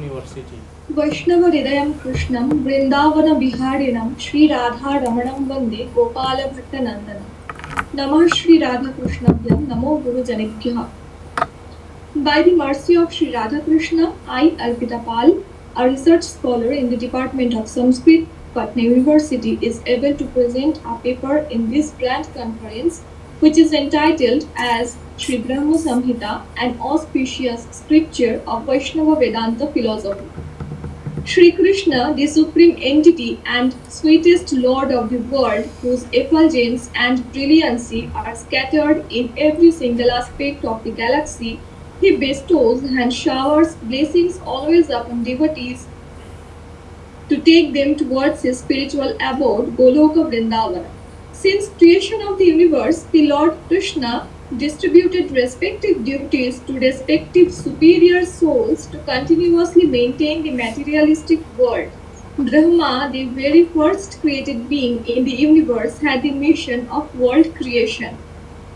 University. Vaishnava Hridayam Krishnam Vrindavana Viharinam Sri Radha Ramanam Vande Gopala Bhattanandanam Namah Sri Radha Krishnabhyam Namo Guru Janebhyah. By the mercy of Sri Radha Krishna, I, Arpita Pal, a research scholar in the Department of Sanskrit, Patna University, is able to present a paper in this grand conference, which is entitled as Sri Brahma Samhita, an auspicious scripture of Vaishnava Vedanta philosophy. Sri Krishna, the supreme entity and sweetest Lord of the world, whose effulgence and brilliancy are scattered in every single aspect of the galaxy, he bestows and showers blessings always upon devotees to take them towards his spiritual abode, Goloka Vrindavana. Since creation of the universe, the Lord Krishna distributed respective duties to respective superior souls to continuously maintain the materialistic world. Brahma, the very first created being in the universe, had the mission of world creation.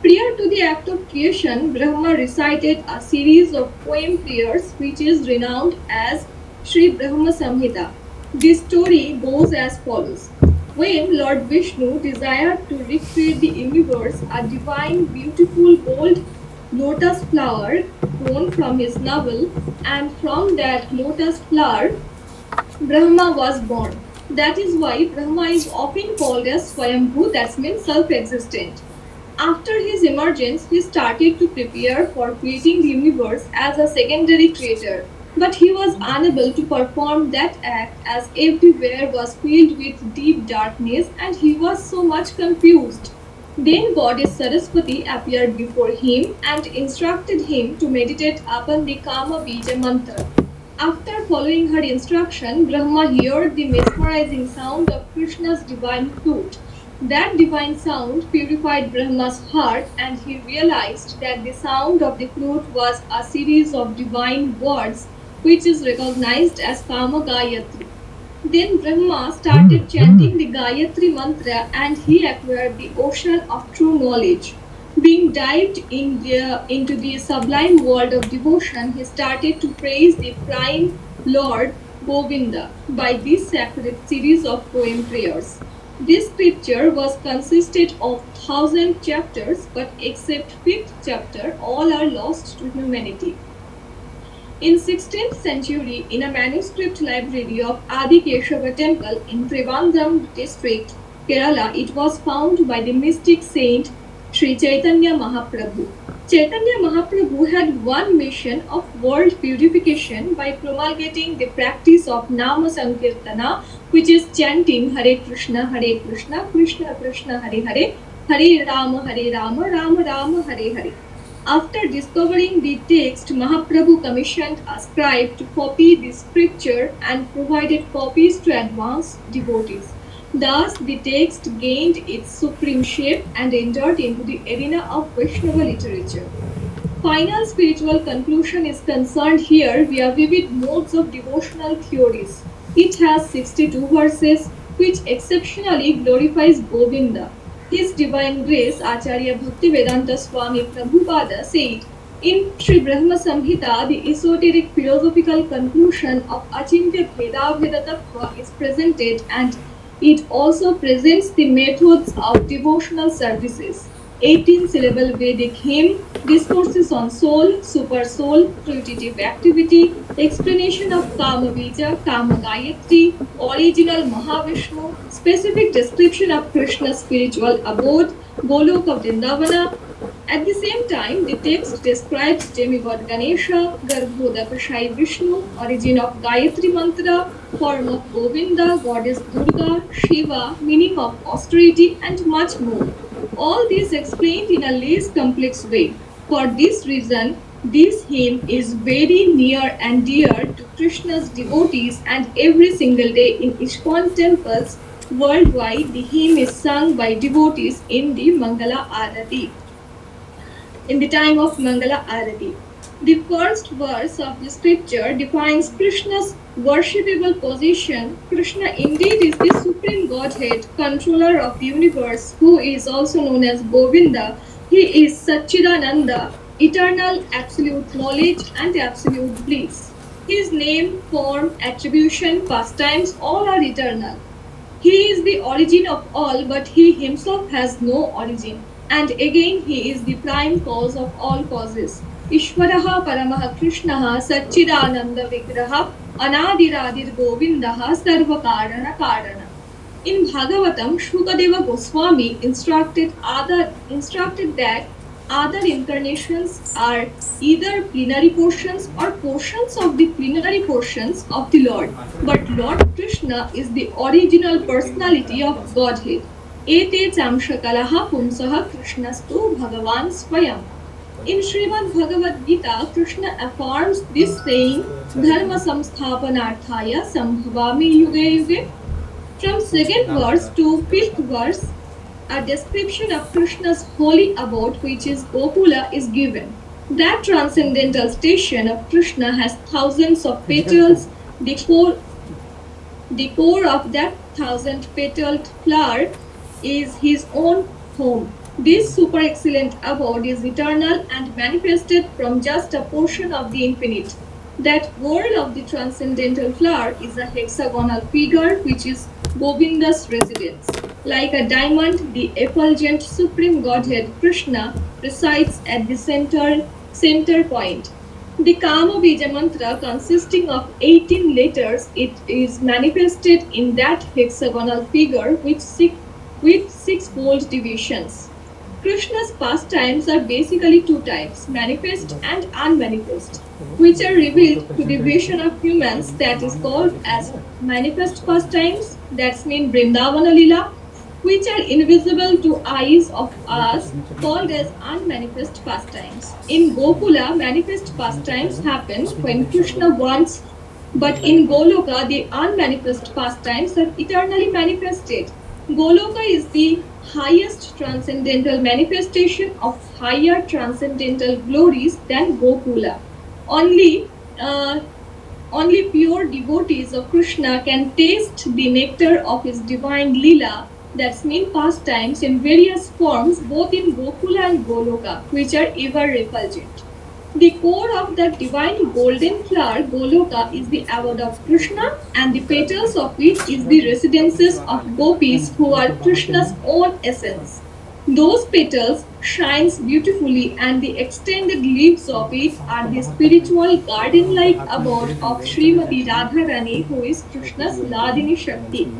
Prior to the act of creation, Brahma recited a series of poem prayers which is renowned as Sri Brahma Samhita. This story goes as follows. When Lord Vishnu desired to recreate the universe, a divine, beautiful, gold lotus flower grown from his navel, and from that lotus flower, Brahma was born. That is why Brahma is often called as Swayambhu, that means self-existent. After his emergence, he started to prepare for creating the universe as a secondary creator. But he was unable to perform that act as everywhere was filled with deep darkness and he was so much confused. Then Goddess Saraswati appeared before him and instructed him to meditate upon the Kama Bija mantra. After following her instruction, Brahma heard the mesmerizing sound of Krishna's divine flute. That divine sound purified Brahma's heart, and he realized that the sound of the flute was a series of divine words which is recognized as Kama Gayatri. Then Brahma started chanting the Gayatri mantra and he acquired the ocean of true knowledge. Being dived into the sublime world of devotion, he started to praise the prime Lord Govinda by this sacred series of poem prayers. This scripture was consisted of 1,000 chapters, but except fifth chapter, all are lost to humanity. In 16th century, in a manuscript library of Adi Keshava temple in Trivandrum district, Kerala, it was found by the mystic saint Sri Chaitanya Mahaprabhu. Chaitanya Mahaprabhu had one mission of world purification by promulgating the practice of Nama Sankirtana, which is chanting Hare Krishna, Krishna Krishna, Hare Hare, Hare Rama, Rama Rama, Hare Hare. After discovering the text, Mahaprabhu commissioned a scribe to copy the scripture and provided copies to advanced devotees. Thus, the text gained its supreme shape and entered into the arena of Vaishnava literature. Final spiritual conclusion is concerned here via vivid modes of devotional theories. It has 62 verses, which exceptionally glorifies Govinda. His Divine Grace, Acharya Bhaktivedanta Swami Prabhupada said, in Sri Brahma Samhita, the esoteric philosophical conclusion of Achintya Bheda Bheda Tattva is presented, and it also presents the methods of devotional services. 18-syllable Vedic hymn, discourses on soul, super soul, fruitative activity, explanation of Kama Bija, Kama Gayatri, original Mahavishnu, specific description of Krishna's spiritual abode, Goloka Vrindavana. At the same time, the text describes demigod Ganesha, Garbhodakashai Vishnu, origin of Gayatri Mantra, form of Govinda, goddess Durga, Shiva, meaning of austerity, and much more. All this explained in a less complex way. For this reason, this hymn is very near and dear to Krishna's devotees, and every single day in ISKCON temples worldwide, the hymn is sung by devotees in the Mangala Arati. In the time of Mangala Arati, the first verse of the scripture defines Krishna's worshipable position. Krishna indeed is the supreme Godhead, controller of the universe, who is also known as Govinda. He is Satchidananda, eternal absolute knowledge and absolute bliss. His name, form, attribution, pastimes, all are eternal. He is the origin of all, but he himself has no origin. And again, he is the prime cause of all causes. Ishvaraha Paramaha Krishnaha Satchidananda Vigraha Anadiradir Govindaha Sarva Karana Karana. In Bhagavatam, Shukadeva Goswami instructed that other incarnations are either plenary portions or portions of the plenary portions of the Lord. But Lord Krishna is the original personality of Godhead. Ete chamshakalaha pumsaha krishnastu bhagavan swayam. In Srimad Bhagavad Gita, Krishna affirms this saying, Dharma samsthapanarthaya sambhavami yuge yuge. From second verse to fifth verse, a description of Krishna's holy abode, which is Gokula, is given. That transcendental station of Krishna has thousands of petals. The core of that thousand-petaled flower is his own home. This super excellent abode is eternal and manifested from just a portion of the infinite. That world of the transcendental flower is a hexagonal figure which is Govinda's residence. Like a diamond, the effulgent supreme godhead Krishna resides at the center point. The Kama Bija mantra, consisting of 18 letters, it is manifested in that hexagonal figure with six-fold divisions. Krishna's pastimes are basically two types, manifest and unmanifest, which are revealed to the vision of humans, that is called as manifest pastimes, that's mean Vrindavana Lila, which are invisible to eyes of us, called as unmanifest pastimes. In Gokula, manifest pastimes happen when Krishna wants, but in Goloka, the unmanifest pastimes are eternally manifested. Goloka is the highest transcendental manifestation of higher transcendental glories than Gokula. Only pure devotees of Krishna can taste the nectar of his divine Leela, that's mean pastimes in various forms both in Gokula and Goloka, which are ever refulgent. The core of that divine golden flower, Goloka, is the abode of Krishna, and the petals of it is the residences of gopis who are Krishna's own essence. Those petals shines beautifully, and the extended leaves of it are the spiritual garden-like abode of Srimati Radharani, who is Krishna's Ladini Shakti.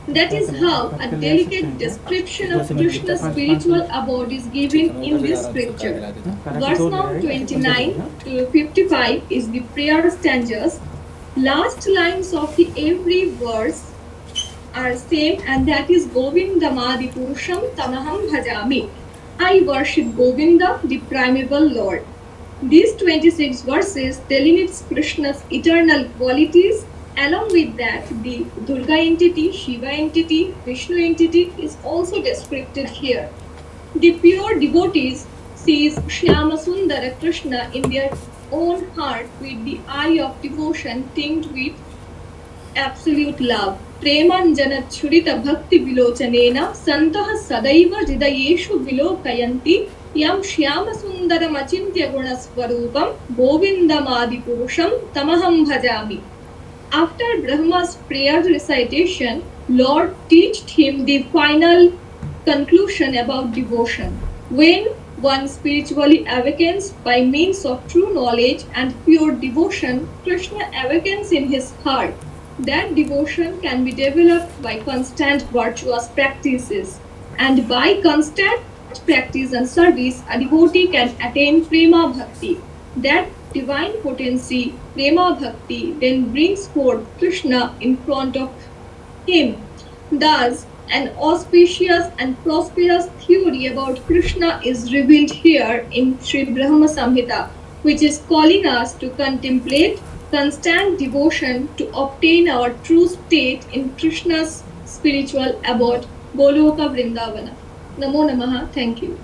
That is how a delicate description of Krishna's spiritual abode is given in this scripture. Verse number 29 to 55 is the prayer stanzas. Last lines of the every verse are same, and that is Govindamadi Purusham Tamaham Bhajami. I worship Govinda, the primeval Lord. These 26 verses delimits Krishna's eternal qualities. Along with that, the Durga entity, Shiva entity, Vishnu entity is also described here. The pure devotees sees Shyama Sundara Krishna in their own heart with the eye of devotion tinged with absolute love. Premanjana Churita Bhakti Vilochanena Santaha Sadaiva Hridayeshu Vilokayanti Yam Shyama Sundaram Achintya Gunaswarupam Govindamadi Purusham Tamaham Bhajami. After Brahma's prayer recitation, Lord taught him the final conclusion about devotion. When one spiritually awakens by means of true knowledge and pure devotion, Krishna awakens in his heart. That devotion can be developed by constant virtuous practices, and by constant practice and service, a devotee can attain prema bhakti. That divine potency, prema bhakti, then brings forth Krishna in front of him. Thus, an auspicious and prosperous theory about Krishna is revealed here in Sri Brahma Samhita, which is calling us to contemplate constant devotion to obtain our true state in Krishna's spiritual abode, Goloka Vrindavana. Namo Namaha. Thank you.